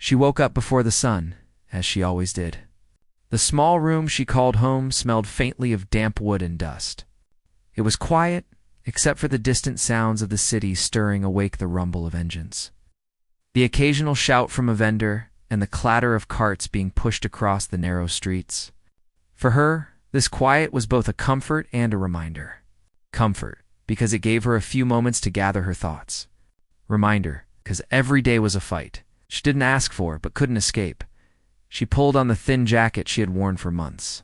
She woke up before the sun, as she always did. The small room she called home smelled faintly of damp wood and dust. It was quiet, except for the distant sounds of the city stirring awake the rumble of engines. The occasional shout from a vendor and the clatter of carts being pushed across the narrow streets. For her, this quiet was both a comfort and a reminder. Comfort, because it gave her a few moments to gather her thoughts. Reminder, because every day was a fight. She didn't ask for, but couldn't escape. She pulled on the thin jacket she had worn for months.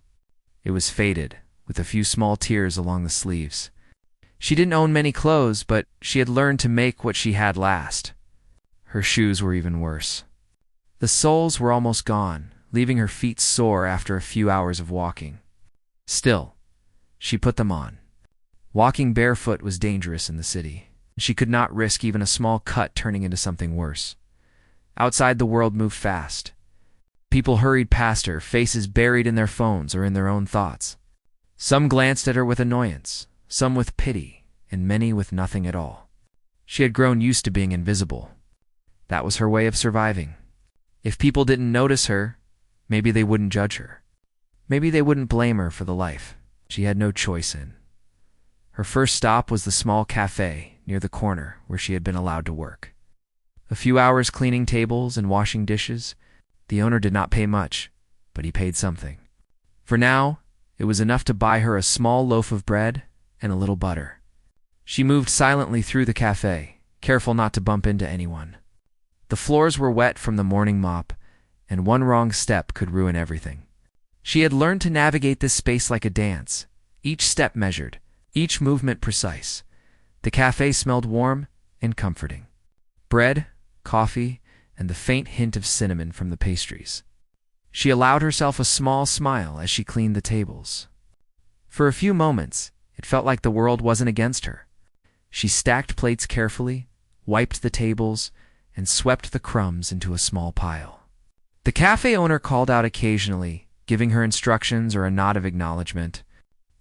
It was faded, with a few small tears along the sleeves. She didn't own many clothes, but she had learned to make what she had last. Her shoes were even worse. The soles were almost gone, leaving her feet sore after a few hours of walking. Still, she put them on. Walking barefoot was dangerous in the city. She could not risk even a small cut turning into something worse. Outside, the world moved fast. People hurried past her, faces buried in their phones or in their own thoughts. Some glanced at her with annoyance, some with pity, and many with nothing at all. She had grown used to being invisible. That was her way of surviving. If people didn't notice her, maybe they wouldn't judge her. Maybe they wouldn't blame her for the life she had no choice in. Her first stop was the small cafe near the corner where she had been allowed to work. A few hours cleaning tables and washing dishes. The owner did not pay much, but he paid something. For now, it was enough to buy her a small loaf of bread and a little butter. She moved silently through the cafe, careful not to bump into anyone. The floors were wet from the morning mop, and one wrong step could ruin everything. She had learned to navigate this space like a dance, each step measured, each movement precise. The cafe smelled warm and comforting. Bread, coffee, and the faint hint of cinnamon from the pastries. She allowed herself a small smile as she cleaned the tables. For a few moments, it felt like the world wasn't against her. She stacked plates carefully, wiped the tables, and swept the crumbs into a small pile. The cafe owner called out occasionally, giving her instructions or a nod of acknowledgement.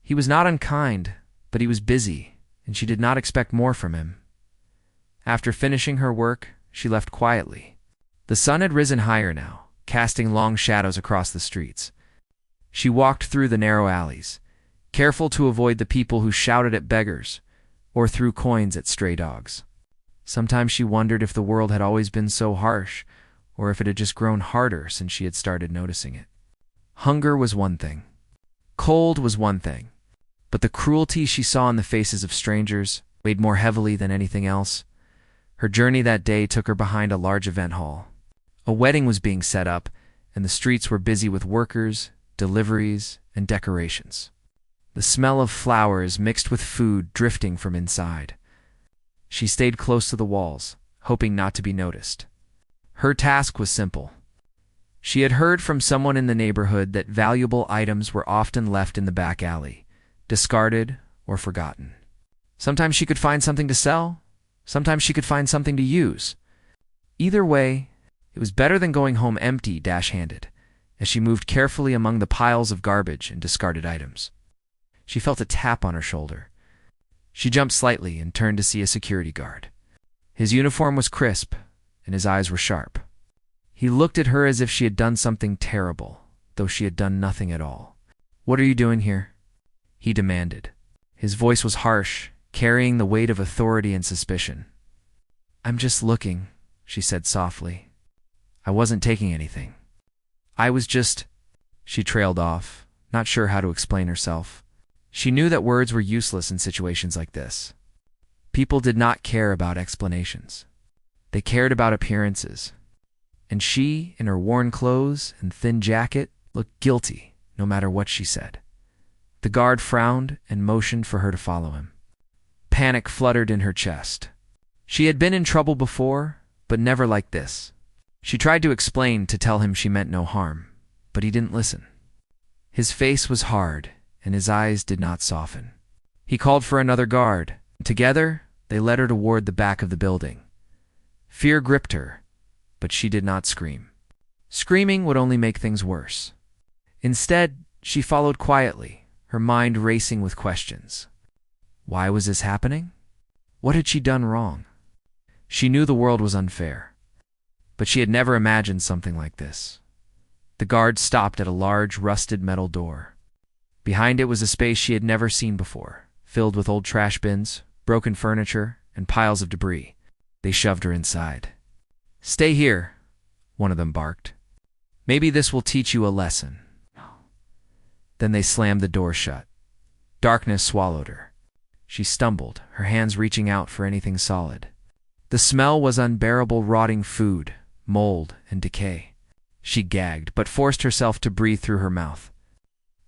He was not unkind, but he was busy, and she did not expect more from him. After finishing her work, she left quietly. The sun had risen higher now, casting long shadows across the streets. She walked through the narrow alleys, careful to avoid the people who shouted at beggars or threw coins at stray dogs. Sometimes she wondered if the world had always been so harsh, or if it had just grown harder since she had started noticing it. Hunger was one thing. Cold was one thing. But the cruelty she saw in the faces of strangers weighed more heavily than anything else. Her journey that day took her behind a large event hall. A wedding was being set up, and the streets were busy with workers, deliveries, and decorations. The smell of flowers mixed with food drifting from inside. She stayed close to the walls, hoping not to be noticed. Her task was simple. She had heard from someone in the neighborhood that valuable items were often left in the back alley, discarded or forgotten. Sometimes she could find something to sell. Sometimes she could find something to use. Either way, it was better than going home empty, dash-handed, as she moved carefully among the piles of garbage and discarded items. She felt a tap on her shoulder. She jumped slightly and turned to see a security guard. His uniform was crisp, and his eyes were sharp. He looked at her as if she had done something terrible, though she had done nothing at all. "What are you doing here?" he demanded. His voice was harsh, carrying the weight of authority and suspicion. "I'm just looking," she said softly. "I wasn't taking anything. I was just—" She trailed off, not sure how to explain herself. She knew that words were useless in situations like this. People did not care about explanations. They cared about appearances. And she, in her worn clothes and thin jacket, looked guilty no matter what she said. The guard frowned and motioned for her to follow him. Panic fluttered in her chest. She had been in trouble before, but never like this. She tried to explain, to tell him she meant no harm, but he didn't listen. His face was hard, and his eyes did not soften. He called for another guard. Together, they led her toward the back of the building. Fear gripped her, but she did not scream. Screaming would only make things worse. Instead, she followed quietly, her mind racing with questions. Why was this happening? What had she done wrong? She knew the world was unfair. But she had never imagined something like this. The guard stopped at a large, rusted metal door. Behind it was a space she had never seen before, filled with old trash bins, broken furniture, and piles of debris. They shoved her inside. "Stay here," one of them barked. "Maybe this will teach you a lesson." Then they slammed the door shut. Darkness swallowed her. She stumbled, her hands reaching out for anything solid. The smell was unbearable, rotting food, mold, and decay. She gagged, but forced herself to breathe through her mouth.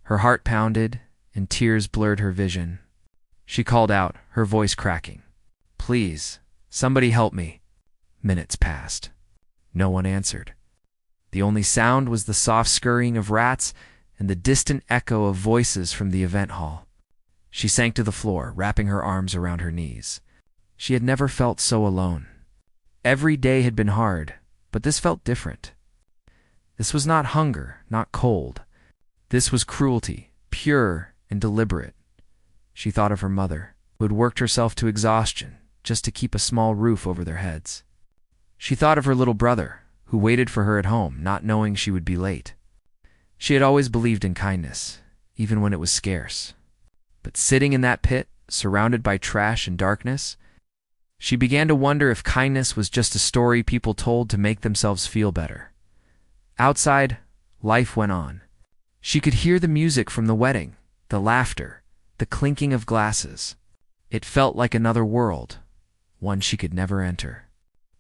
Her heart pounded, and tears blurred her vision. She called out, her voice cracking. "Please, somebody help me." Minutes passed. No one answered. The only sound was the soft scurrying of rats and the distant echo of voices from the event hall. She sank to the floor, wrapping her arms around her knees. She had never felt so alone. Every day had been hard, but this felt different. This was not hunger, not cold. This was cruelty, pure and deliberate. She thought of her mother, who had worked herself to exhaustion just to keep a small roof over their heads. She thought of her little brother, who waited for her at home, not knowing she would be late. She had always believed in kindness, even when it was scarce. But sitting in that pit, surrounded by trash and darkness, she began to wonder if kindness was just a story people told to make themselves feel better. Outside, life went on. She could hear the music from the wedding, the laughter, the clinking of glasses. It felt like another world, one she could never enter.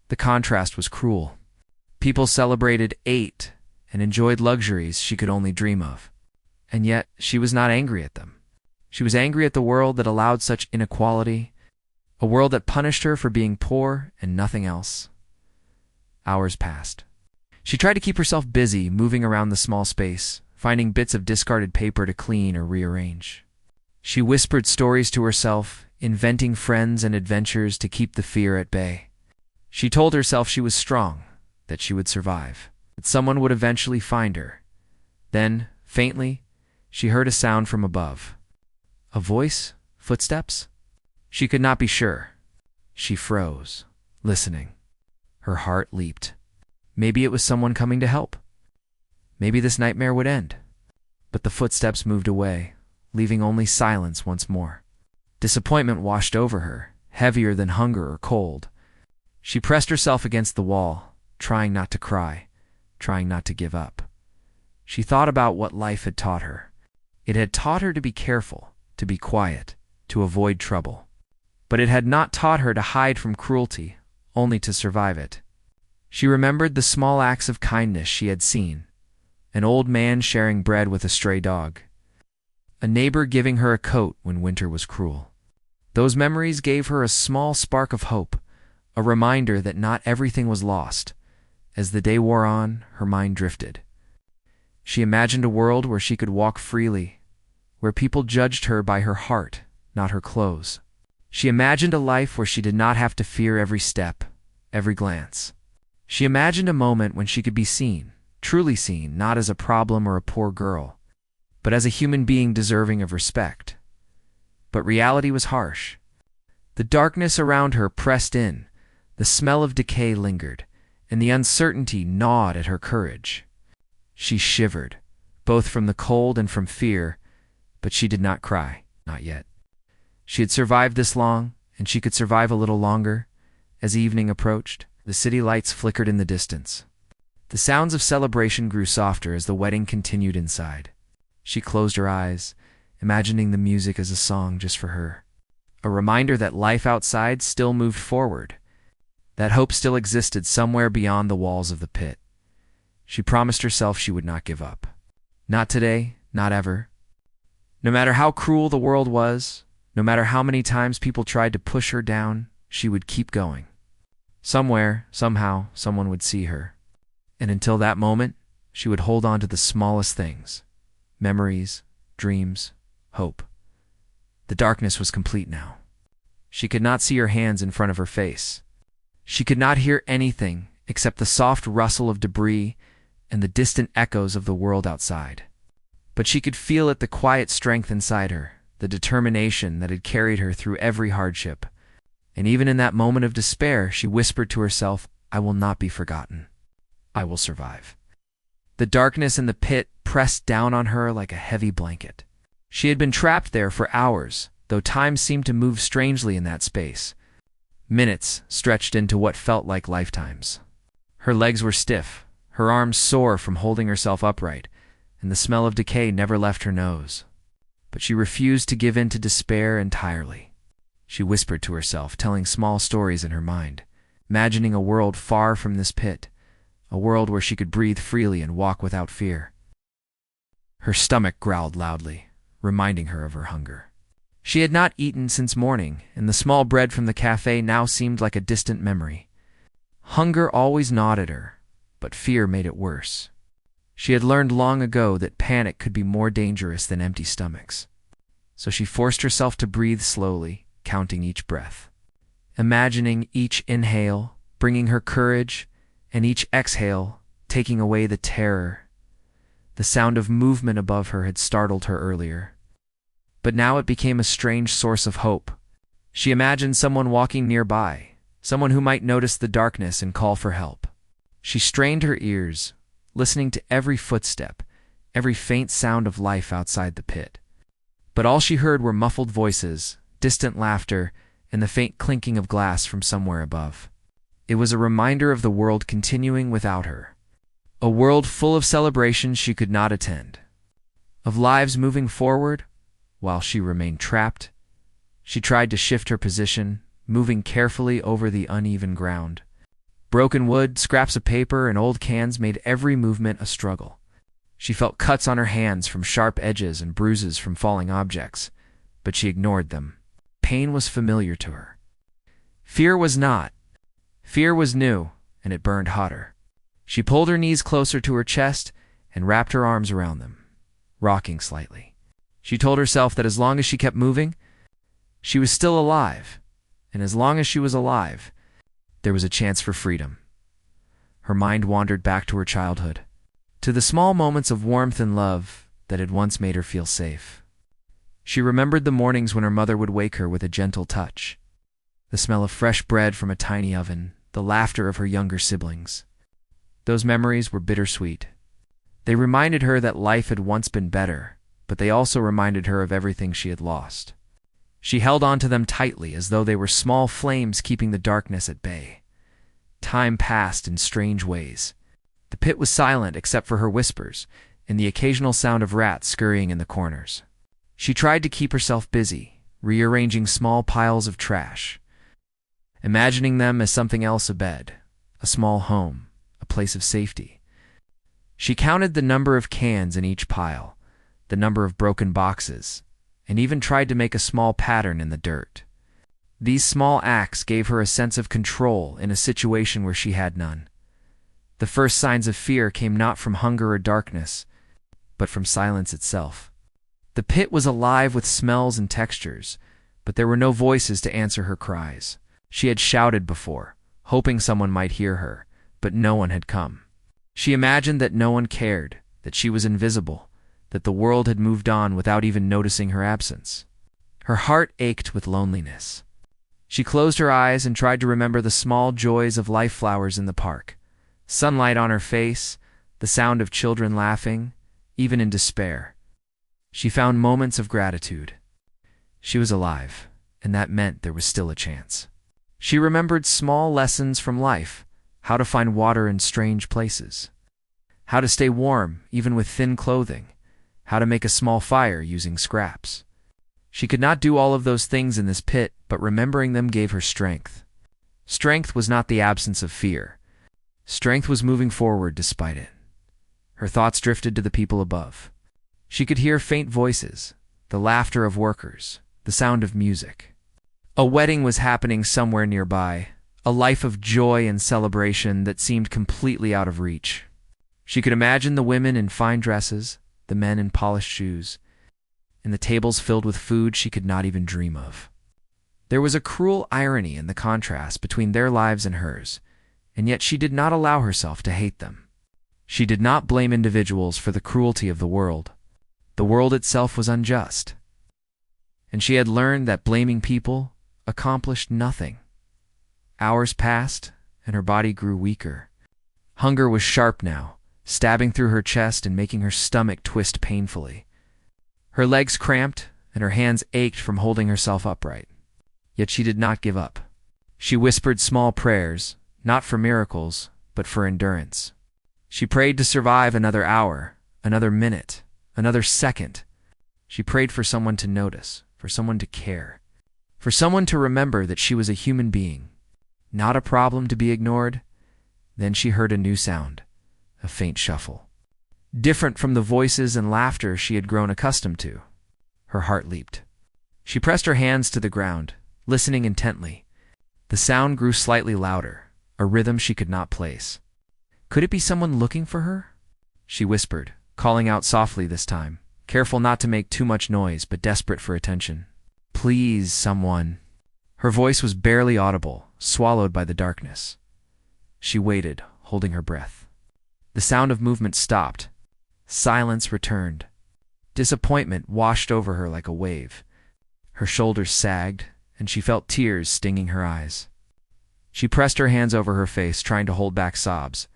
The contrast was cruel. People celebrated, ate, and enjoyed luxuries she could only dream of. And yet, she was not angry at them. She was angry at the world that allowed such inequality, a world that punished her for being poor and nothing else. Hours passed. She tried to keep herself busy, moving around the small space, finding bits of discarded paper to clean or rearrange. She whispered stories to herself, inventing friends and adventures to keep the fear at bay. She told herself she was strong, that she would survive, that someone would eventually find her. Then, faintly, she heard a sound from above. A voice? Footsteps? She could not be sure. She froze, listening. Her heart leaped. Maybe it was someone coming to help. Maybe this nightmare would end. But the footsteps moved away, leaving only silence once more. Disappointment washed over her, heavier than hunger or cold. She pressed herself against the wall, trying not to cry, trying not to give up. She thought about what life had taught her. It had taught her to be careful, to be quiet, to avoid trouble. But it had not taught her to hide from cruelty, only to survive it. She remembered the small acts of kindness she had seen. An old man sharing bread with a stray dog. A neighbor giving her a coat when winter was cruel. Those memories gave her a small spark of hope, a reminder that not everything was lost. As the day wore on, her mind drifted. She imagined a world where she could walk freely, where people judged her by her heart, not her clothes. She imagined a life where she did not have to fear every step, every glance. She imagined a moment when she could be seen, truly seen, not as a problem or a poor girl, but as a human being deserving of respect. But reality was harsh. The darkness around her pressed in, the smell of decay lingered, and the uncertainty gnawed at her courage. She shivered, both from the cold and from fear, but she did not cry, not yet. She had survived this long, and she could survive a little longer. As evening approached, the city lights flickered in the distance. The sounds of celebration grew softer as the wedding continued inside. She closed her eyes, imagining the music as a song just for her. A reminder that life outside still moved forward, that hope still existed somewhere beyond the walls of the pit. She promised herself she would not give up. Not today, not ever. No matter how cruel the world was, no matter how many times people tried to push her down, she would keep going. Somewhere, somehow, someone would see her. And until that moment, she would hold on to the smallest things. Memories, dreams, hope. The darkness was complete now. She could not see her hands in front of her face. She could not hear anything except the soft rustle of debris and the distant echoes of the world outside. But she could feel it, the quiet strength inside her, the determination that had carried her through every hardship. And even in that moment of despair, she whispered to herself, "I will not be forgotten." I will survive. The darkness in the pit pressed down on her like a heavy blanket. She had been trapped there for hours, though time seemed to move strangely in that space. Minutes stretched into what felt like lifetimes. Her legs were stiff, her arms sore from holding herself upright, and the smell of decay never left her nose. But she refused to give in to despair entirely. She whispered to herself, telling small stories in her mind, imagining a world far from this pit, a world where she could breathe freely and walk without fear. Her stomach growled loudly, reminding her of her hunger. She had not eaten since morning, and the small bread from the cafe now seemed like a distant memory. Hunger always gnawed at her, but fear made it worse. She had learned long ago that panic could be more dangerous than empty stomachs. So she forced herself to breathe slowly, counting each breath. Imagining each inhale, bringing her courage, and each exhale, taking away the terror. The sound of movement above her had startled her earlier, but now it became a strange source of hope. She imagined someone walking nearby, someone who might notice the darkness and call for help. She strained her ears, listening to every footstep, every faint sound of life outside the pit. But all she heard were muffled voices, distant laughter, and the faint clinking of glass from somewhere above. It was a reminder of the world continuing without her, a world full of celebrations she could not attend, of lives moving forward while she remained trapped. She tried to shift her position, moving carefully over the uneven ground. Broken wood, scraps of paper, and old cans made every movement a struggle. She felt cuts on her hands from sharp edges and bruises from falling objects, but she ignored them. Pain was familiar to her. Fear was not. Fear was new, and it burned hotter. She pulled her knees closer to her chest and wrapped her arms around them, rocking slightly. She told herself that as long as she kept moving, she was still alive, and as long as she was alive, there was a chance for freedom. Her mind wandered back to her childhood, to the small moments of warmth and love that had once made her feel safe. She remembered the mornings when her mother would wake her with a gentle touch, the smell of fresh bread from a tiny oven, the laughter of her younger siblings. Those memories were bittersweet. They reminded her that life had once been better, but they also reminded her of everything she had lost. She held on to them tightly as though they were small flames keeping the darkness at bay. Time passed in strange ways. The pit was silent except for her whispers and the occasional sound of rats scurrying in the corners. She tried to keep herself busy, rearranging small piles of trash, imagining them as something else: a bed, a small home, a place of safety. She counted the number of cans in each pile, the number of broken boxes, and even tried to make a small pattern in the dirt. These small acts gave her a sense of control in a situation where she had none. The first signs of fear came not from hunger or darkness, but from silence itself. The pit was alive with smells and textures, but there were no voices to answer her cries. She had shouted before, hoping someone might hear her, but no one had come. She imagined that no one cared, that she was invisible, that the world had moved on without even noticing her absence. Her heart ached with loneliness. She closed her eyes and tried to remember the small joys of life flowers in the park, sunlight on her face, the sound of children laughing, even in despair. She found moments of gratitude. She was alive, and that meant there was still a chance. She remembered small lessons from life: how to find water in strange places, how to stay warm even with thin clothing, how to make a small fire using scraps. She could not do all of those things in this pit, but remembering them gave her strength. Strength was not the absence of fear. Strength was moving forward despite it. Her thoughts drifted to the people above. She could hear faint voices, the laughter of workers, the sound of music. A wedding was happening somewhere nearby, a life of joy and celebration that seemed completely out of reach. She could imagine the women in fine dresses, the men in polished shoes, and the tables filled with food she could not even dream of. There was a cruel irony in the contrast between their lives and hers, and yet she did not allow herself to hate them. She did not blame individuals for the cruelty of the world. The world itself was unjust, and she had learned that blaming people accomplished nothing. Hours passed, and her body grew weaker. Hunger was sharp now, stabbing through her chest and making her stomach twist painfully. Her legs cramped, and her hands ached from holding herself upright. Yet she did not give up. She whispered small prayers, not for miracles, but for endurance. She prayed to survive another hour, another minute, another second. She prayed for someone to notice, for someone to care, for someone to remember that she was a human being, not a problem to be ignored. Then she heard a new sound, a faint shuffle, different from the voices and laughter she had grown accustomed to. Her heart leaped. She pressed her hands to the ground, listening intently. The sound grew slightly louder, a rhythm she could not place. Could it be someone looking for her? She whispered, calling out softly this time, careful not to make too much noise but desperate for attention. Please, someone. Her voice was barely audible, swallowed by the darkness. She waited, holding her breath. The sound of movement stopped. Silence returned. Disappointment washed over her like a wave. Her shoulders sagged, and she felt tears stinging her eyes. She pressed her hands over her face, trying to hold back sobs.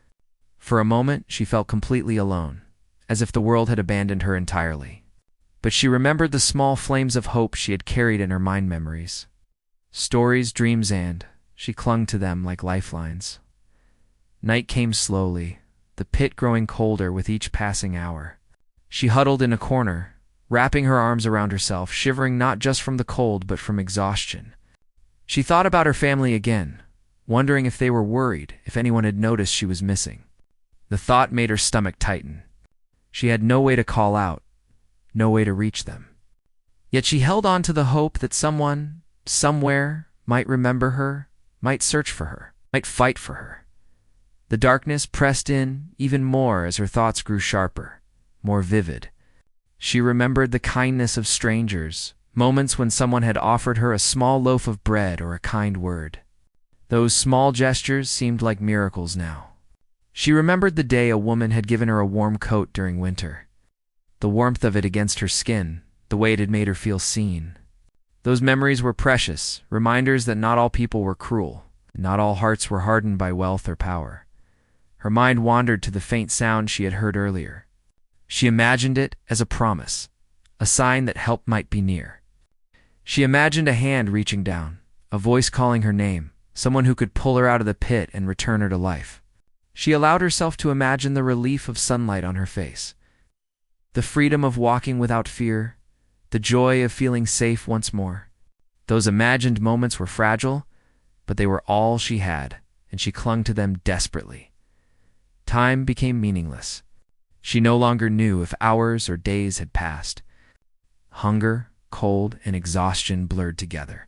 For a moment, she felt completely alone, as if the world had abandoned her entirely. But she remembered the small flames of hope she had carried in her mind memories. Stories, dreams, and she clung to them like lifelines. Night came slowly, the pit growing colder with each passing hour. She huddled in a corner, wrapping her arms around herself, shivering not just from the cold but from exhaustion. She thought about her family again, wondering if they were worried, if anyone had noticed she was missing. The thought made her stomach tighten. She had no way to call out, no way to reach them. Yet she held on to the hope that someone, somewhere, might remember her, might search for her, might fight for her. The darkness pressed in even more as her thoughts grew sharper, more vivid. She remembered the kindness of strangers, moments when someone had offered her a small loaf of bread or a kind word. Those small gestures seemed like miracles now. She remembered the day a woman had given her a warm coat during winter. The warmth of it against her skin, the way it had made her feel seen. Those memories were precious, reminders that not all people were cruel, not all hearts were hardened by wealth or power. Her mind wandered to the faint sound she had heard earlier. She imagined it as a promise, a sign that help might be near. She imagined a hand reaching down, a voice calling her name, someone who could pull her out of the pit and return her to life. She allowed herself to imagine the relief of sunlight on her face, the freedom of walking without fear, the joy of feeling safe once more. Those imagined moments were fragile, but they were all she had, and she clung to them desperately. Time became meaningless. She no longer knew if hours or days had passed. Hunger, cold, and exhaustion blurred together,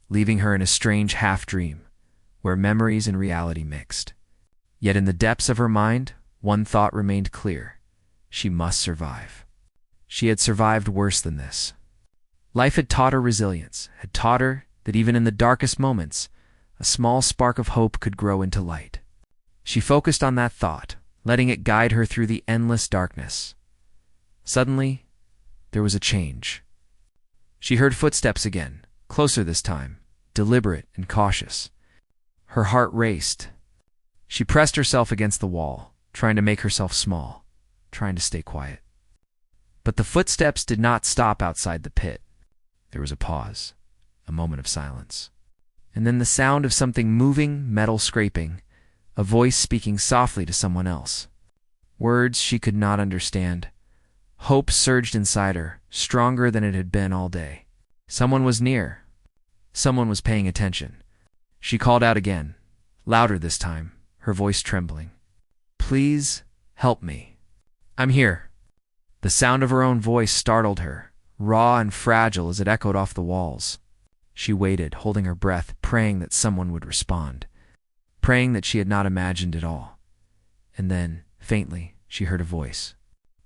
leaving her in a strange half-dream, where memories and reality mixed. Yet in the depths of her mind, one thought remained clear. She must survive. She had survived worse than this. Life had taught her resilience, had taught her that even in the darkest moments, a small spark of hope could grow into light. She focused on that thought, letting it guide her through the endless darkness. Suddenly, there was a change. She heard footsteps again, closer this time, deliberate and cautious. Her heart raced. She pressed herself against the wall, trying to make herself small, trying to stay quiet. But the footsteps did not stop outside the pit. There was a pause, a moment of silence. And then the sound of something moving, metal scraping, a voice speaking softly to someone else. Words she could not understand. Hope surged inside her, stronger than it had been all day. Someone was near. Someone was paying attention. She called out again, louder this time, her voice trembling. Please help me. I'm here. The sound of her own voice startled her, raw and fragile as it echoed off the walls. She waited, holding her breath, praying that someone would respond, praying that she had not imagined it all. And then, faintly, she heard a voice.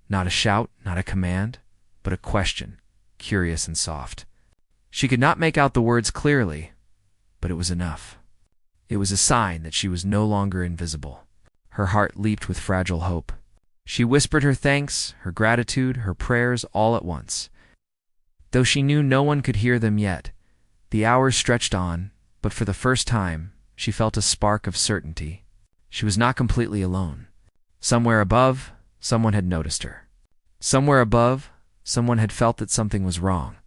Not a shout, not a command, but a question, curious and soft. She could not make out the words clearly, but it was enough. It was a sign that she was no longer invisible. Her heart leaped with fragile hope. She whispered her thanks, her gratitude, her prayers all at once. Though she knew no one could hear them yet, the hours stretched on, but for the first time, she felt a spark of certainty. She was not completely alone. Somewhere above, someone had noticed her. Somewhere above, someone had felt that something was wrong.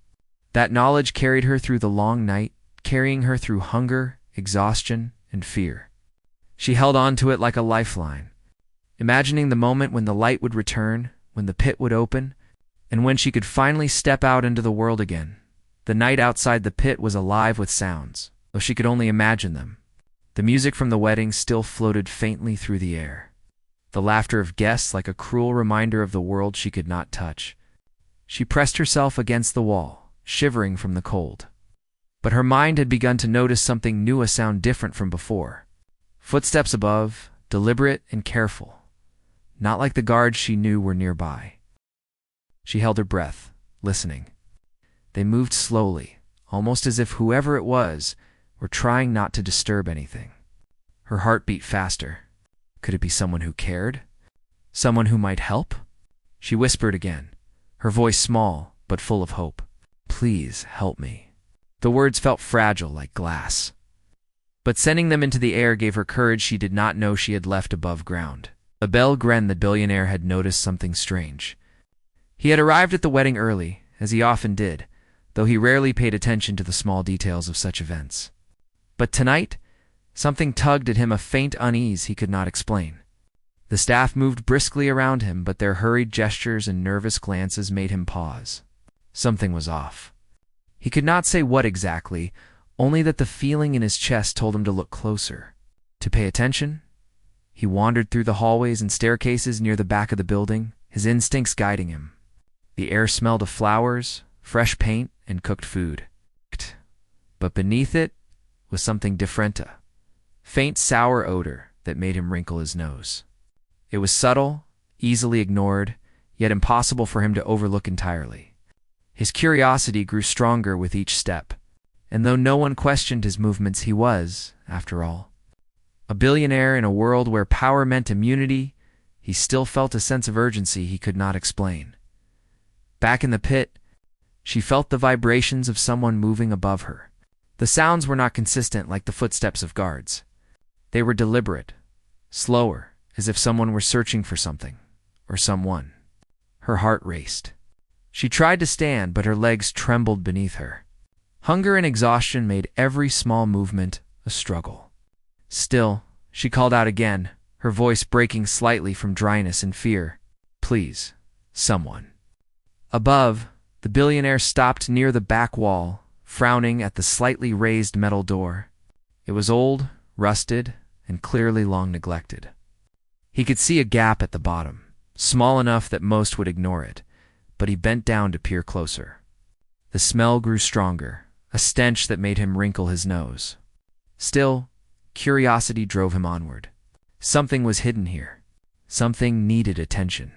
That knowledge carried her through the long night, carrying her through hunger, exhaustion, and fear. She held on to it like a lifeline, imagining the moment when the light would return, when the pit would open, and when she could finally step out into the world again. The night outside the pit was alive with sounds, though she could only imagine them. The music from the wedding still floated faintly through the air. The laughter of guests like a cruel reminder of the world she could not touch. She pressed herself against the wall, shivering from the cold. But her mind had begun to notice something new, a sound different from before. Footsteps above, deliberate and careful, not like the guards she knew were nearby. She held her breath, listening. They moved slowly, almost as if whoever it was were trying not to disturb anything. Her heart beat faster. Could it be someone who cared? Someone who might help? She whispered again, her voice small but full of hope. "Please help me." The words felt fragile like glass. But sending them into the air gave her courage she did not know she had left above ground. Abel Gren, the billionaire, had noticed something strange. He had arrived at the wedding early, as he often did, though he rarely paid attention to the small details of such events. But tonight, something tugged at him, a faint unease he could not explain. The staff moved briskly around him, but their hurried gestures and nervous glances made him pause. Something was off. He could not say what exactly, only that the feeling in his chest told him to look closer, to pay attention. He wandered through the hallways and staircases near the back of the building, his instincts guiding him. The air smelled of flowers, fresh paint, and cooked food. But beneath it was something different, a faint sour odor that made him wrinkle his nose. It was subtle, easily ignored, yet impossible for him to overlook entirely. His curiosity grew stronger with each step, and though no one questioned his movements, he was, after all, a billionaire in a world where power meant immunity. He still felt a sense of urgency he could not explain. Back in the pit, she felt the vibrations of someone moving above her. The sounds were not consistent like the footsteps of guards. They were deliberate, slower, as if someone were searching for something, or someone. Her heart raced. She tried to stand, but her legs trembled beneath her. Hunger and exhaustion made every small movement a struggle. Still, she called out again, her voice breaking slightly from dryness and fear. "Please, someone." Above, the billionaire stopped near the back wall, frowning at the slightly raised metal door. It was old, rusted, and clearly long neglected. He could see a gap at the bottom, small enough that most would ignore it, but he bent down to peer closer. The smell grew stronger, a stench that made him wrinkle his nose. Still, curiosity drove him onward. Something was hidden here. Something needed attention.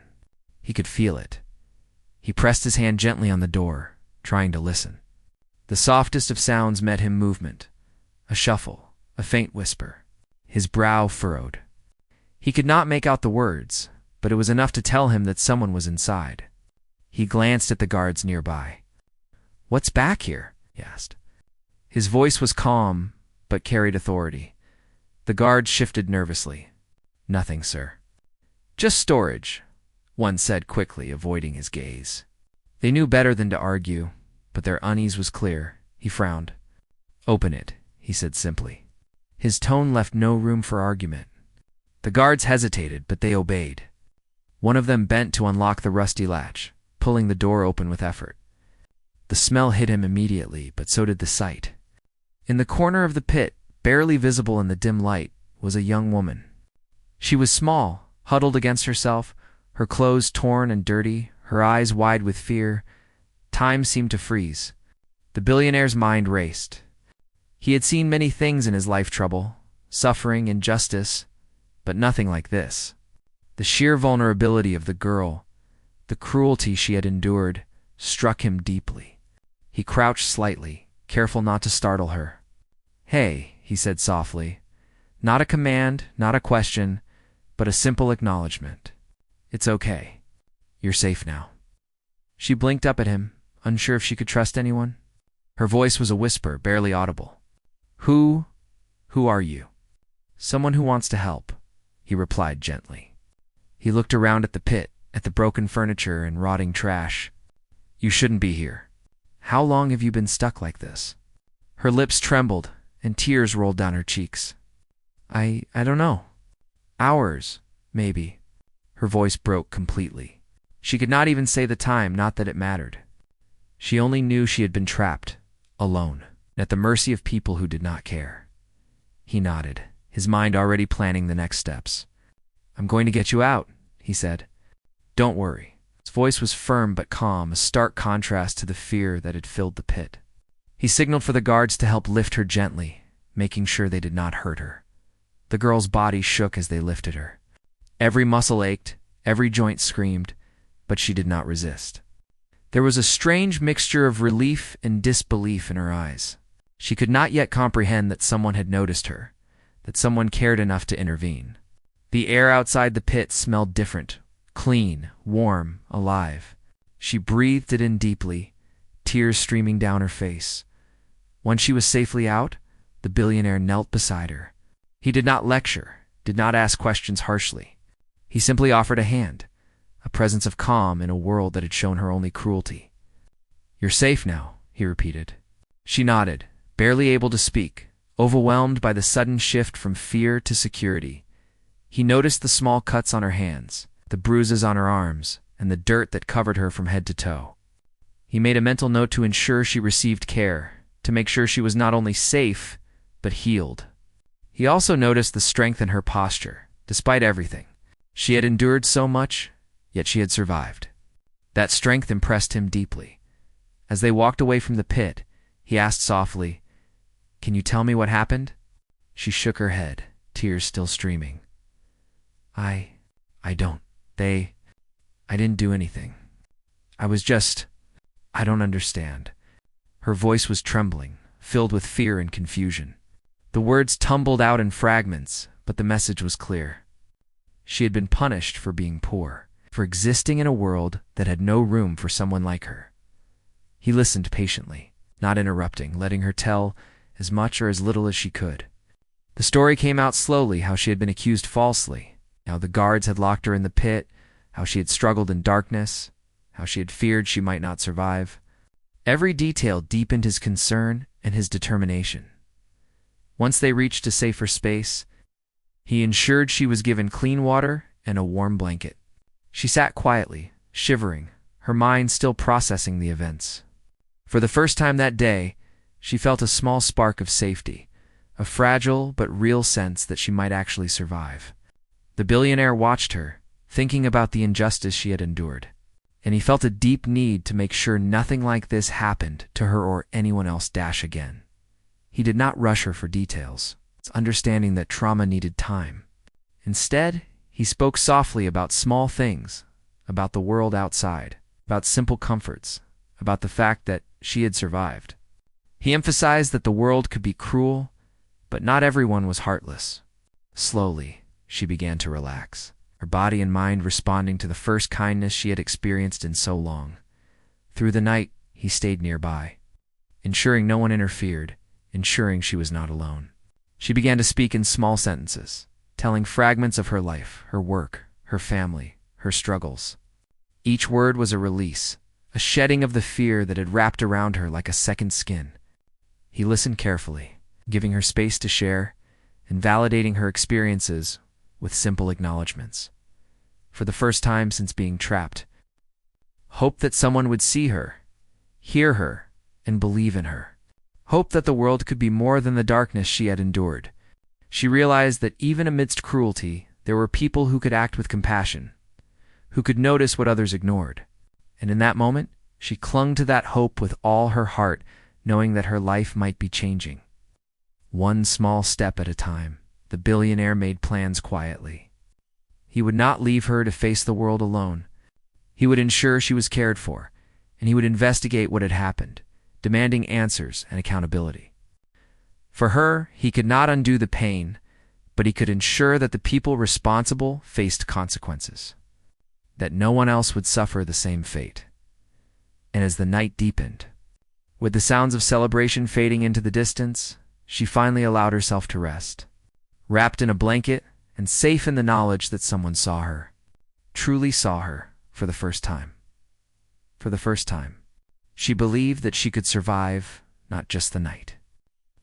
He could feel it. He pressed his hand gently on the door, trying to listen. The softest of sounds met him: movement, a shuffle, a faint whisper. His brow furrowed. He could not make out the words, but it was enough to tell him that someone was inside. He glanced at the guards nearby. "What's back here?" he asked. His voice was calm, but carried authority. The guards shifted nervously. "Nothing, sir." "Just storage," one said quickly, avoiding his gaze. They knew better than to argue, but their unease was clear. He frowned. "Open it," he said simply. His tone left no room for argument. The guards hesitated, but they obeyed. One of them bent to unlock the rusty latch, pulling the door open with effort. The smell hit him immediately, but so did the sight. In the corner of the pit, barely visible in the dim light, was a young woman. She was small, huddled against herself, her clothes torn and dirty, her eyes wide with fear. Time seemed to freeze. The billionaire's mind raced. He had seen many things in his life: trouble, suffering, injustice, but nothing like this. The sheer vulnerability of the girl, the cruelty she had endured, struck him deeply. He crouched slightly, careful not to startle her. "Hey," he said softly. Not a command, not a question, but a simple acknowledgement. "It's okay. You're safe now." She blinked up at him, unsure if she could trust anyone. Her voice was a whisper, barely audible. Who are you?" "Someone who wants to help," he replied gently. He looked around at the pit, at the broken furniture and rotting trash. You shouldn't be here. How long have you been stuck like this? Her lips trembled, and tears rolled down her cheeks. I don't know. Hours, maybe. Her voice broke completely. She could not even say the time, not that it mattered. She only knew she had been trapped, alone, at the mercy of people who did not care. He nodded, his mind already planning the next steps. I'm going to get you out, he said. Don't worry. His voice was firm but calm, a stark contrast to the fear that had filled the pit. He signaled for the guards to help lift her gently, making sure they did not hurt her. The girl's body shook as they lifted her. Every muscle ached, every joint screamed, but she did not resist. There was a strange mixture of relief and disbelief in her eyes. She could not yet comprehend that someone had noticed her, that someone cared enough to intervene. The air outside the pit smelled different, clean, warm, alive. She breathed it in deeply, tears streaming down her face. Once she was safely out, the billionaire knelt beside her. He did not lecture, did not ask questions harshly. He simply offered a hand, a presence of calm in a world that had shown her only cruelty. You're safe now, he repeated. She nodded, barely able to speak, overwhelmed by the sudden shift from fear to security. He noticed the small cuts on her hands, the bruises on her arms, and the dirt that covered her from head to toe. He made a mental note to ensure she received care, to make sure she was not only safe, but healed. He also noticed the strength in her posture, despite everything. She had endured so much, yet she had survived. That strength impressed him deeply. As they walked away from the pit, he asked softly, Can you tell me what happened? She shook her head, tears still streaming. I don't. I didn't do anything. I don't understand. Her voice was trembling, filled with fear and confusion. The words tumbled out in fragments, but the message was clear. She had been punished for being poor, for existing in a world that had no room for someone like her. He listened patiently, not interrupting, letting her tell as much or as little as she could. The story came out slowly, how she had been accused falsely, how the guards had locked her in the pit, how she had struggled in darkness, how she had feared she might not survive. Every detail deepened his concern and his determination. Once they reached a safer space, he ensured she was given clean water and a warm blanket. She sat quietly, shivering, her mind still processing the events. For the first time that day, she felt a small spark of safety, a fragile but real sense that she might actually survive. The billionaire watched her, thinking about the injustice she had endured, and he felt a deep need to make sure nothing like this happened to her or anyone else again. He did not rush her for details, understanding that trauma needed time. Instead, he spoke softly about small things, about the world outside, about simple comforts, about the fact that she had survived. He emphasized that the world could be cruel, but not everyone was heartless. Slowly, she began to relax, her body and mind responding to the first kindness she had experienced in so long. Through the night, he stayed nearby, ensuring no one interfered, ensuring she was not alone. She began to speak in small sentences, telling fragments of her life, her work, her family, her struggles. Each word was a release, a shedding of the fear that had wrapped around her like a second skin. He listened carefully, giving her space to share and validating her experiences with simple acknowledgments. For the first time since being trapped, hope that someone would see her, hear her, and believe in her. Hope that the world could be more than the darkness she had endured. She realized that even amidst cruelty, there were people who could act with compassion, who could notice what others ignored. And in that moment, she clung to that hope with all her heart, knowing that her life might be changing. One small step at a time, the billionaire made plans quietly. He would not leave her to face the world alone. He would ensure she was cared for, and he would investigate what had happened, demanding answers and accountability. For her, he could not undo the pain, but he could ensure that the people responsible faced consequences, that no one else would suffer the same fate. And as the night deepened, with the sounds of celebration fading into the distance, she finally allowed herself to rest. Wrapped in a blanket and safe in the knowledge that someone saw her, truly saw her, for the first time. For the first time, she believed that she could survive not just the night,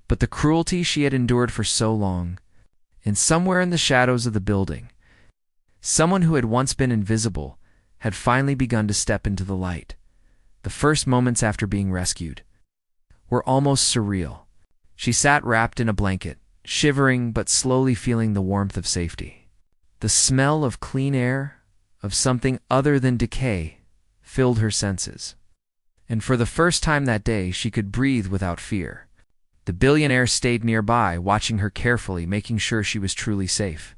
but the cruelty she had endured for so long. And somewhere in the shadows of the building, someone who had once been invisible had finally begun to step into the light. The first moments after being rescued were almost surreal. She sat wrapped in a blanket, shivering but slowly feeling the warmth of safety. The smell of clean air, of something other than decay, filled her senses. And for the first time that day, she could breathe without fear. The billionaire stayed nearby, watching her carefully, making sure she was truly safe.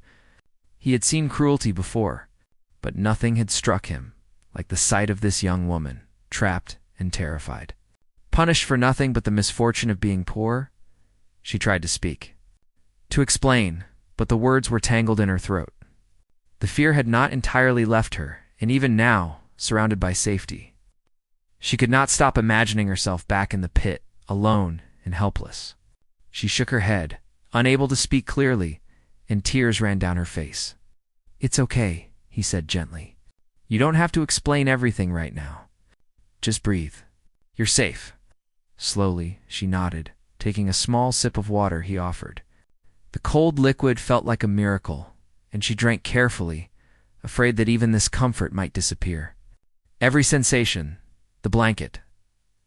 He had seen cruelty before, but nothing had struck him like the sight of this young woman, trapped and terrified. Punished for nothing but the misfortune of being poor, she tried to speak, to explain, but the words were tangled in her throat. The fear had not entirely left her, and even now, surrounded by safety, she could not stop imagining herself back in the pit, alone and helpless. She shook her head, unable to speak clearly, and tears ran down her face. "It's okay," he said gently. "You don't have to explain everything right now. Just breathe. You're safe." Slowly, she nodded, taking a small sip of water he offered. The cold liquid felt like a miracle, and she drank carefully, afraid that even this comfort might disappear. Every sensation, the blanket,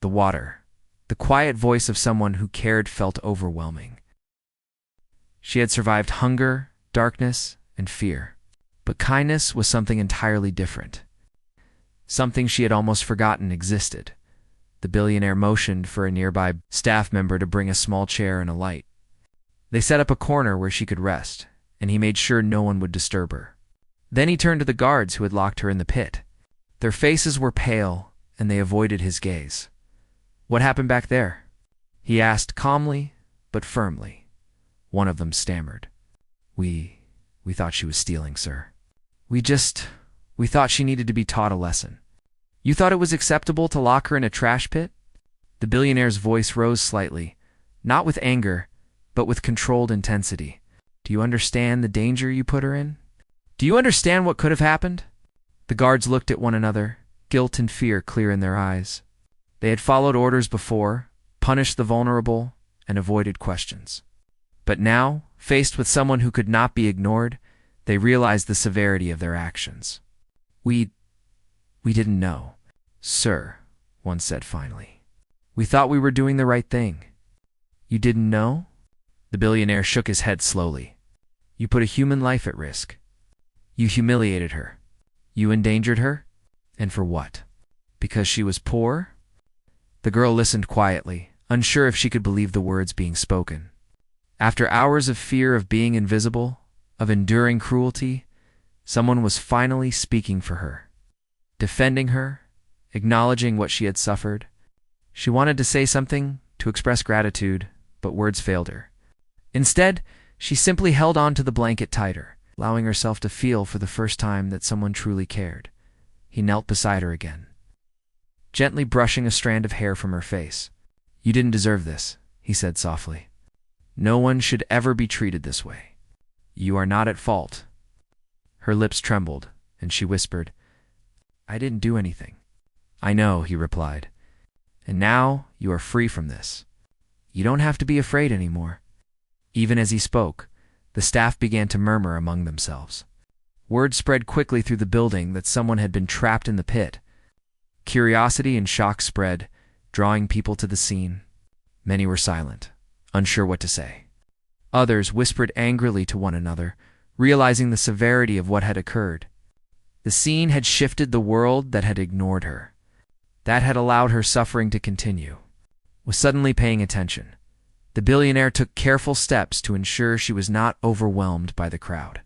the water, the quiet voice of someone who cared felt overwhelming. She had survived hunger, darkness, and fear. But kindness was something entirely different. Something she had almost forgotten existed. The billionaire motioned for a nearby staff member to bring a small chair and a light. They set up a corner where she could rest, and he made sure no one would disturb her. Then he turned to the guards who had locked her in the pit. Their faces were pale, and they avoided his gaze. "What happened back there?" he asked calmly but firmly. One of them stammered. We thought she was stealing, sir. We thought she needed to be taught a lesson." "You thought it was acceptable to lock her in a trash pit?" The billionaire's voice rose slightly, not with anger, but with controlled intensity. "Do you understand the danger you put her in? Do you understand what could have happened?" The guards looked at one another, guilt and fear clear in their eyes. They had followed orders before, punished the vulnerable, and avoided questions. But now, faced with someone who could not be ignored, they realized the severity of their actions. We didn't know, sir," one said finally. "We thought we were doing the right thing." "You didn't know?" The billionaire shook his head slowly. "You put a human life at risk. You humiliated her. You endangered her. And for what? Because she was poor?" The girl listened quietly, unsure if she could believe the words being spoken. After hours of fear of being invisible, of enduring cruelty, someone was finally speaking for her, defending her, acknowledging what she had suffered. She wanted to say something, to express gratitude, but words failed her. Instead, she simply held on to the blanket tighter, allowing herself to feel for the first time that someone truly cared. He knelt beside her again, gently brushing a strand of hair from her face. "You didn't deserve this," he said softly. "No one should ever be treated this way. You are not at fault." Her lips trembled, and she whispered, "I didn't do anything." "I know," he replied. "And now you are free from this. You don't have to be afraid anymore." Even as he spoke, the staff began to murmur among themselves. Word spread quickly through the building that someone had been trapped in the pit. Curiosity and shock spread, drawing people to the scene. Many were silent, unsure what to say. Others whispered angrily to one another, realizing the severity of what had occurred. The scene had shifted the world that had ignored her, that had allowed her suffering to continue, was suddenly paying attention. The billionaire took careful steps to ensure she was not overwhelmed by the crowd.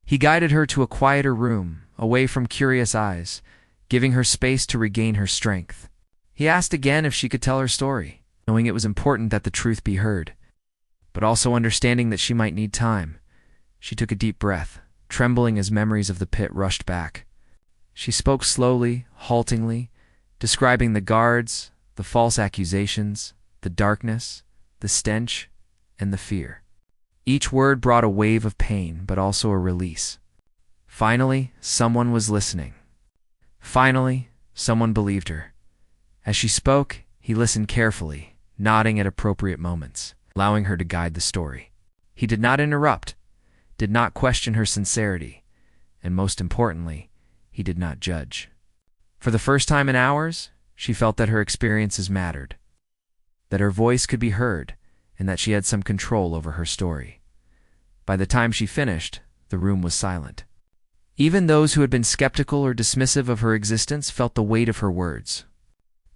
He guided her to a quieter room, away from curious eyes, giving her space to regain her strength. He asked again if she could tell her story, knowing it was important that the truth be heard, but also understanding that she might need time. She took a deep breath, trembling as memories of the pit rushed back. She spoke slowly, haltingly, describing the guards, the false accusations, the darkness, the stench, and the fear. Each word brought a wave of pain, but also a release. Finally, someone was listening. Finally, someone believed her. As she spoke, he listened carefully, nodding at appropriate moments, allowing her to guide the story. He did not interrupt, did not question her sincerity, and most importantly, he did not judge. For the first time in hours, she felt that her experiences mattered, that her voice could be heard, and that she had some control over her story. By the time she finished, the room was silent. Even those who had been skeptical or dismissive of her existence felt the weight of her words.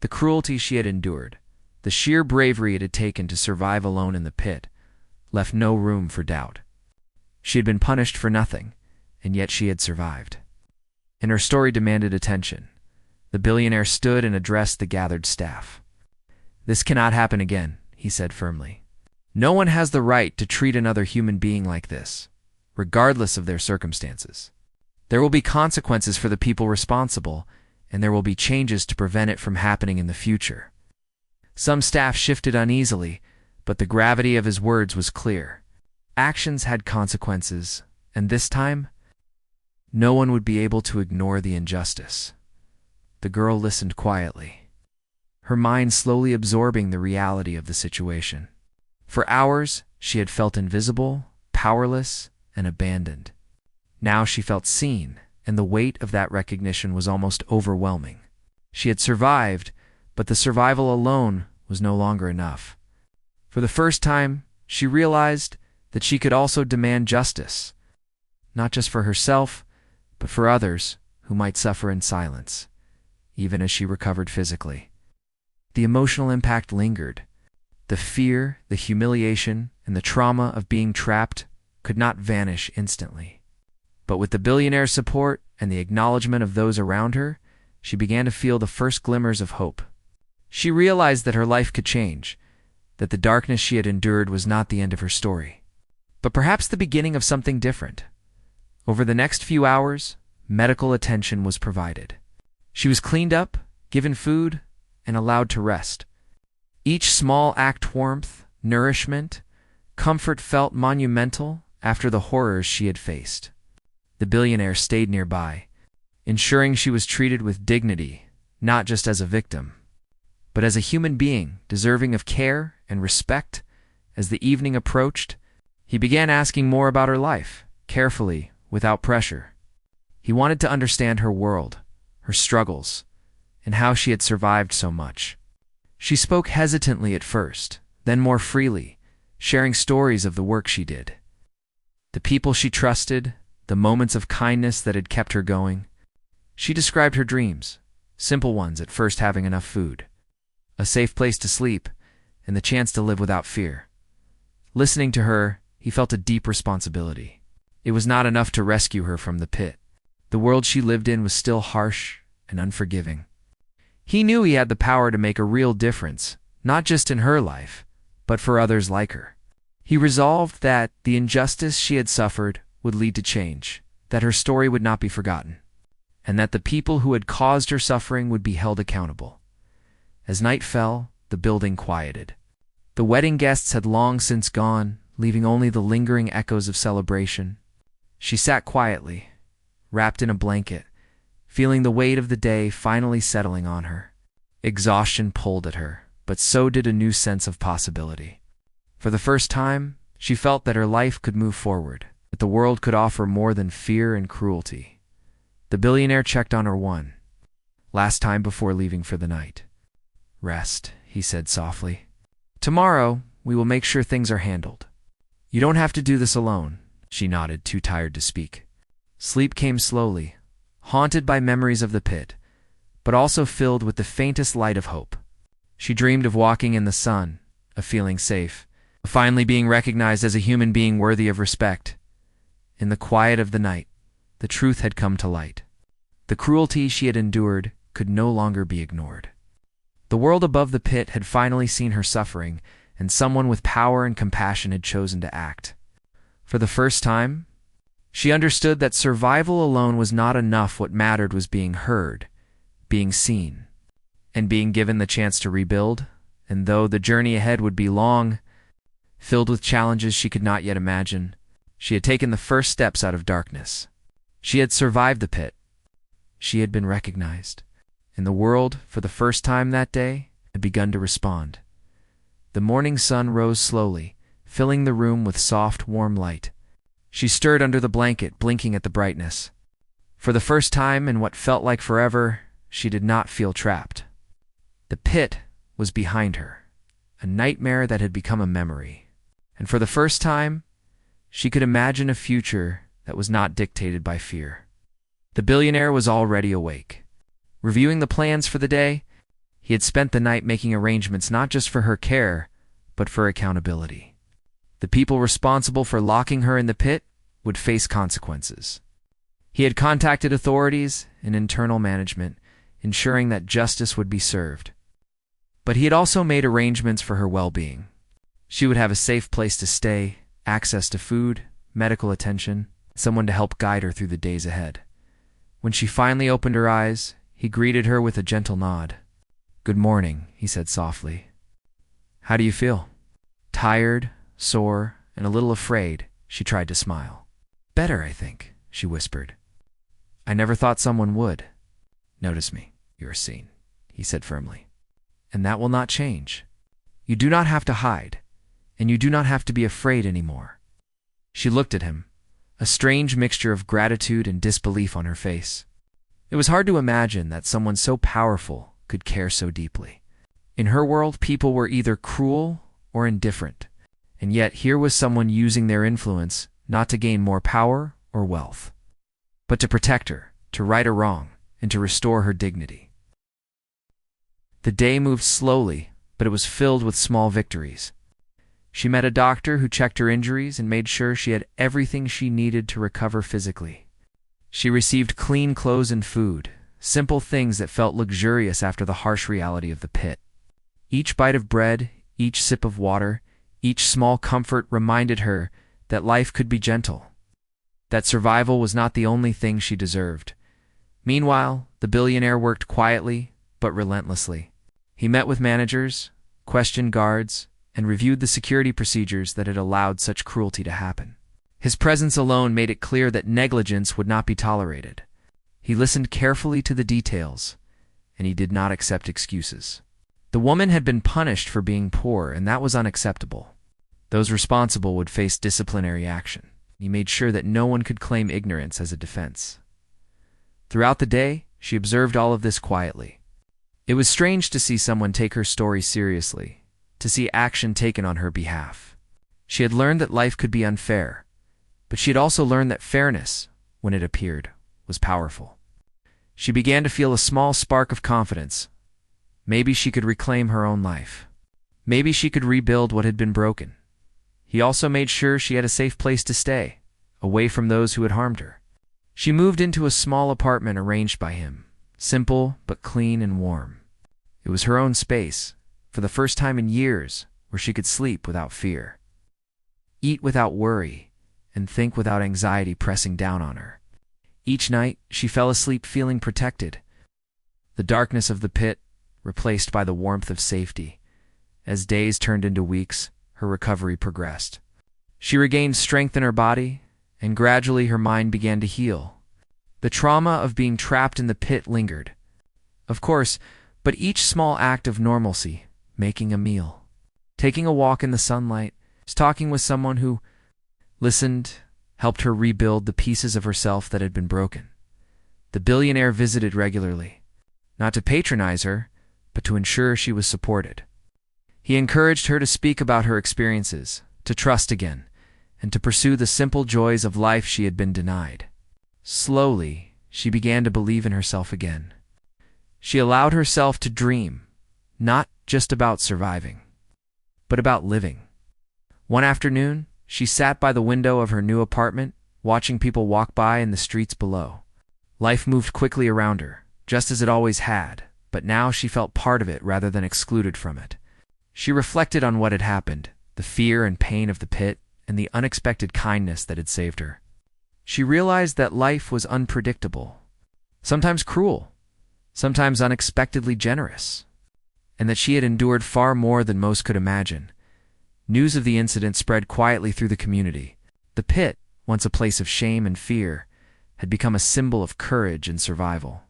The cruelty she had endured, the sheer bravery it had taken to survive alone in the pit, left no room for doubt. She had been punished for nothing, and yet she had survived. And her story demanded attention. The billionaire stood and addressed the gathered staff. "This cannot happen again," he said firmly. "No one has the right to treat another human being like this, regardless of their circumstances. There will be consequences for the people responsible, and there will be changes to prevent it from happening in the future." Some staff shifted uneasily, but the gravity of his words was clear. Actions had consequences, and this time, no one would be able to ignore the injustice. The girl listened quietly, her mind slowly absorbing the reality of the situation. For hours, she had felt invisible, powerless, and abandoned. Now she felt seen, and the weight of that recognition was almost overwhelming. She had survived, but the survival alone was no longer enough. For the first time, she realized that she could also demand justice, not just for herself, but for others who might suffer in silence, even as she recovered physically. The emotional impact lingered. The fear, the humiliation, and the trauma of being trapped could not vanish instantly. But with the billionaire's support and the acknowledgement of those around her, she began to feel the first glimmers of hope. She realized that her life could change, that the darkness she had endured was not the end of her story, but perhaps the beginning of something different. Over the next few hours, medical attention was provided. She was cleaned up, given food, and allowed to rest. Each small act warmth, nourishment, comfort felt monumental after the horrors she had faced. The billionaire stayed nearby, ensuring she was treated with dignity, not just as a victim, but as a human being deserving of care and respect. As the evening approached, he began asking more about her life, carefully, without pressure. He wanted to understand her world, her struggles, and how she had survived so much. She spoke hesitantly at first, then more freely, sharing stories of the work she did, the people she trusted, the moments of kindness that had kept her going. She described her dreams, simple ones at first: having enough food, a safe place to sleep, and the chance to live without fear. Listening to her, he felt a deep responsibility. It was not enough to rescue her from the pit. The world she lived in was still harsh and unforgiving. He knew he had the power to make a real difference, not just in her life, but for others like her. He resolved that the injustice she had suffered would lead to change, that her story would not be forgotten, and that the people who had caused her suffering would be held accountable. As night fell, the building quieted. The wedding guests had long since gone, leaving only the lingering echoes of celebration. She sat quietly, wrapped in a blanket, feeling the weight of the day finally settling on her. Exhaustion pulled at her, but so did a new sense of possibility. For the first time, she felt that her life could move forward, that the world could offer more than fear and cruelty. The billionaire checked on her one last time before leaving for the night. "Rest," he said softly. "Tomorrow, we will make sure things are handled. You don't have to do this alone." She nodded, too tired to speak. Sleep came slowly, haunted by memories of the pit, but also filled with the faintest light of hope. She dreamed of walking in the sun, of feeling safe, of finally being recognized as a human being worthy of respect. In the quiet of the night, the truth had come to light. The cruelty she had endured could no longer be ignored. The world above the pit had finally seen her suffering, and someone with power and compassion had chosen to act. For the first time, she understood that survival alone was not enough. What mattered was being heard, being seen, and being given the chance to rebuild. And though the journey ahead would be long, filled with challenges she could not yet imagine. She had taken the first steps out of darkness. She had survived the pit. She had been recognized. And the world, for the first time that day, had begun to respond. The morning sun rose slowly, filling the room with soft, warm light. She stirred under the blanket, blinking at the brightness. For the first time in what felt like forever, she did not feel trapped. The pit was behind her, a nightmare that had become a memory. And for the first time, she could imagine a future that was not dictated by fear. The billionaire was already awake. Reviewing the plans for the day, he had spent the night making arrangements not just for her care, but for accountability. The people responsible for locking her in the pit would face consequences. He had contacted authorities and internal management, ensuring that justice would be served. But he had also made arrangements for her well-being. She would have a safe place to stay, access to food, medical attention, someone to help guide her through the days ahead. When she finally opened her eyes, he greeted her with a gentle nod. "Good morning," he said softly. "How do you feel?" Tired, sore, and a little afraid, she tried to smile. "Better, I think," she whispered. "I never thought someone would." "Notice me. You are seen," he said firmly. "And that will not change. You do not have to hide, and you do not have to be afraid anymore." She looked at him, a strange mixture of gratitude and disbelief on her face. It was hard to imagine that someone so powerful could care so deeply. In her world, people were either cruel or indifferent, and yet here was someone using their influence not to gain more power or wealth, but to protect her, to right a wrong, and to restore her dignity. The day moved slowly, but it was filled with small victories. She met a doctor who checked her injuries and made sure she had everything she needed to recover physically. She received clean clothes and food, simple things that felt luxurious after the harsh reality of the pit. Each bite of bread, each sip of water, each small comfort reminded her that life could be gentle, that survival was not the only thing she deserved. Meanwhile, the billionaire worked quietly but relentlessly. He met with managers, questioned guards, and reviewed the security procedures that had allowed such cruelty to happen. His presence alone made it clear that negligence would not be tolerated. He listened carefully to the details, and he did not accept excuses. The woman had been punished for being poor, and that was unacceptable. Those responsible would face disciplinary action. He made sure that no one could claim ignorance as a defense. Throughout the day, she observed all of this quietly. It was strange to see someone take her story seriously, to see action taken on her behalf. She had learned that life could be unfair, but she had also learned that fairness, when it appeared, was powerful. She began to feel a small spark of confidence. Maybe she could reclaim her own life. Maybe she could rebuild what had been broken. He also made sure she had a safe place to stay, away from those who had harmed her. She moved into a small apartment arranged by him, simple but clean and warm. It was her own space, for the first time in years, where she could sleep without fear, eat without worry, and think without anxiety pressing down on her. Each night, she fell asleep feeling protected. The darkness of the pit replaced by the warmth of safety. As days turned into weeks, her recovery progressed. She regained strength in her body, and gradually her mind began to heal. The trauma of being trapped in the pit lingered, of course, but each small act of normalcy, making a meal, taking a walk in the sunlight, talking with someone who listened, helped her rebuild the pieces of herself that had been broken. The billionaire visited regularly, not to patronize her, but to ensure she was supported. He encouraged her to speak about her experiences, to trust again, and to pursue the simple joys of life she had been denied. Slowly, she began to believe in herself again. She allowed herself to dream, not just about surviving, but about living. One afternoon, she sat by the window of her new apartment, watching people walk by in the streets below. Life moved quickly around her, just as it always had, but now she felt part of it rather than excluded from it. She reflected on what had happened, the fear and pain of the pit, and the unexpected kindness that had saved her. She realized that life was unpredictable, sometimes cruel, sometimes unexpectedly generous, and that she had endured far more than most could imagine. News of the incident spread quietly through the community. The pit, once a place of shame and fear, had become a symbol of courage and survival.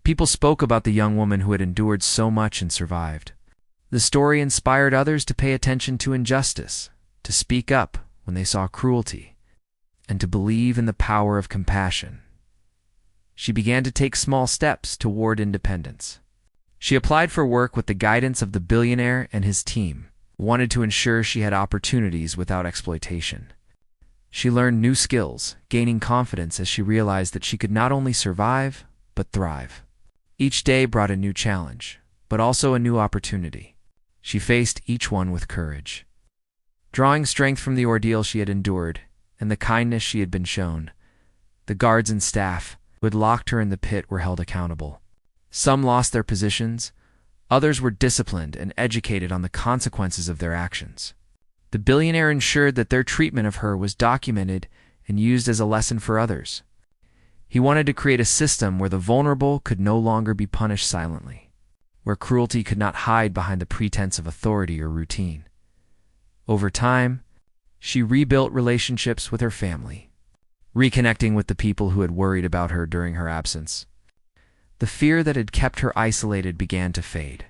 People spoke about the young woman who had endured so much and survived. The story inspired others to pay attention to injustice, to speak up when they saw cruelty, and to believe in the power of compassion. She began to take small steps toward independence. She applied for work with the guidance of the billionaire and his team, wanted to ensure she had opportunities without exploitation. She learned new skills, gaining confidence as she realized that she could not only survive, but thrive. Each day brought a new challenge, but also a new opportunity. She faced each one with courage. Drawing strength from the ordeal she had endured and the kindness she had been shown, the guards and staff who had locked her in the pit were held accountable. Some lost their positions, others were disciplined and educated on the consequences of their actions. The billionaire ensured that their treatment of her was documented and used as a lesson for others. He wanted to create a system where the vulnerable could no longer be punished silently, where cruelty could not hide behind the pretense of authority or routine. Over time, she rebuilt relationships with her family, reconnecting with the people who had worried about her during her absence. The fear that had kept her isolated began to fade.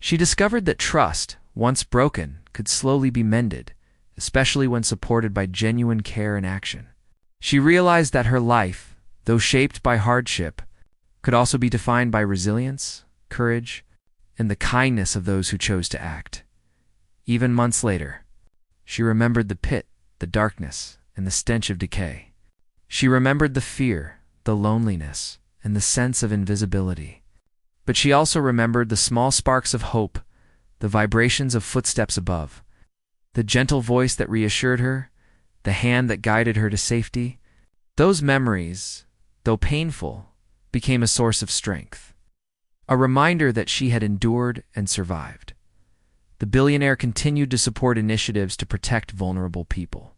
She discovered that trust, once broken, could slowly be mended, especially when supported by genuine care and action. She realized that her life, though shaped by hardship, could also be defined by resilience, courage, and the kindness of those who chose to act. Even months later, she remembered the pit, the darkness, and the stench of decay. She remembered the fear, the loneliness, and the sense of invisibility. But she also remembered the small sparks of hope, the vibrations of footsteps above, the gentle voice that reassured her, the hand that guided her to safety. Those memories, though painful, became a source of strength, a reminder that she had endured and survived. The billionaire continued to support initiatives to protect vulnerable people.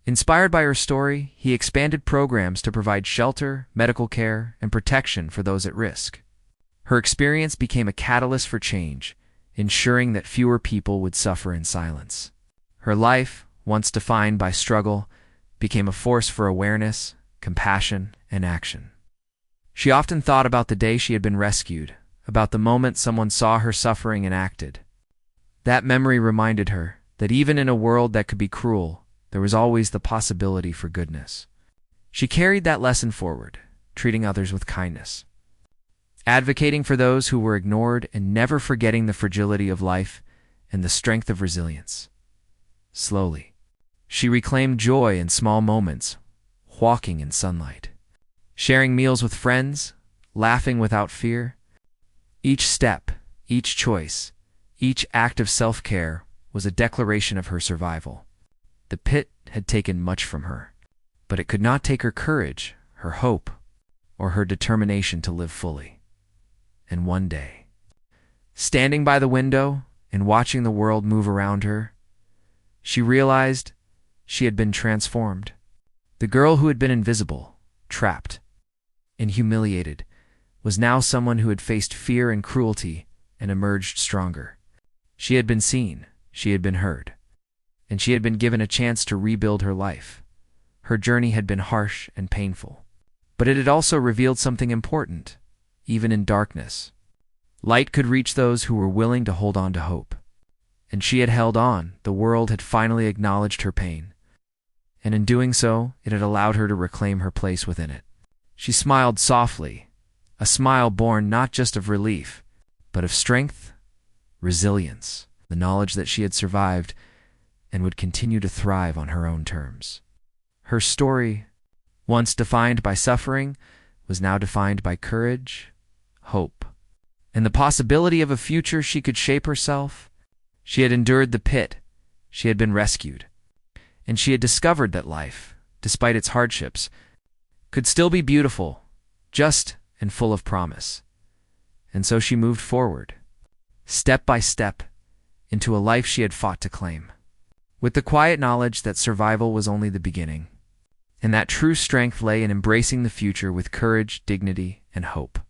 Inspired by her story, he expanded programs to provide shelter, medical care, and protection for those at risk. Her experience became a catalyst for change, ensuring that fewer people would suffer in silence. Her life, once defined by struggle, became a force for awareness, compassion, and action. She often thought about the day she had been rescued, about the moment someone saw her suffering and acted. That memory reminded her that even in a world that could be cruel, there was always the possibility for goodness. She carried that lesson forward, treating others with kindness, advocating for those who were ignored, and never forgetting the fragility of life and the strength of resilience. Slowly, she reclaimed joy in small moments, walking in sunlight, sharing meals with friends, laughing without fear. Each step, each choice, each act of self-care was a declaration of her survival. The pit had taken much from her, but it could not take her courage, her hope, or her determination to live fully. And one day, standing by the window and watching the world move around her, she realized she had been transformed. The girl who had been invisible, trapped, and humiliated was now someone who had faced fear and cruelty and emerged stronger. She had been seen, she had been heard, and she had been given a chance to rebuild her life. Her journey had been harsh and painful, but it had also revealed something important. Even in darkness, light could reach those who were willing to hold on to hope. And she had held on. The world had finally acknowledged her pain, and in doing so, it had allowed her to reclaim her place within it. She smiled softly, a smile born not just of relief, but of strength, resilience, the knowledge that she had survived and would continue to thrive on her own terms. Her story, once defined by suffering, was now defined by courage, hope, and the possibility of a future she could shape herself. She had endured the pit, she had been rescued, and she had discovered that life, despite its hardships, could still be beautiful, just, and full of promise. And so she moved forward, step by step, into a life she had fought to claim, with the quiet knowledge that survival was only the beginning, and that true strength lay in embracing the future with courage, dignity, and hope.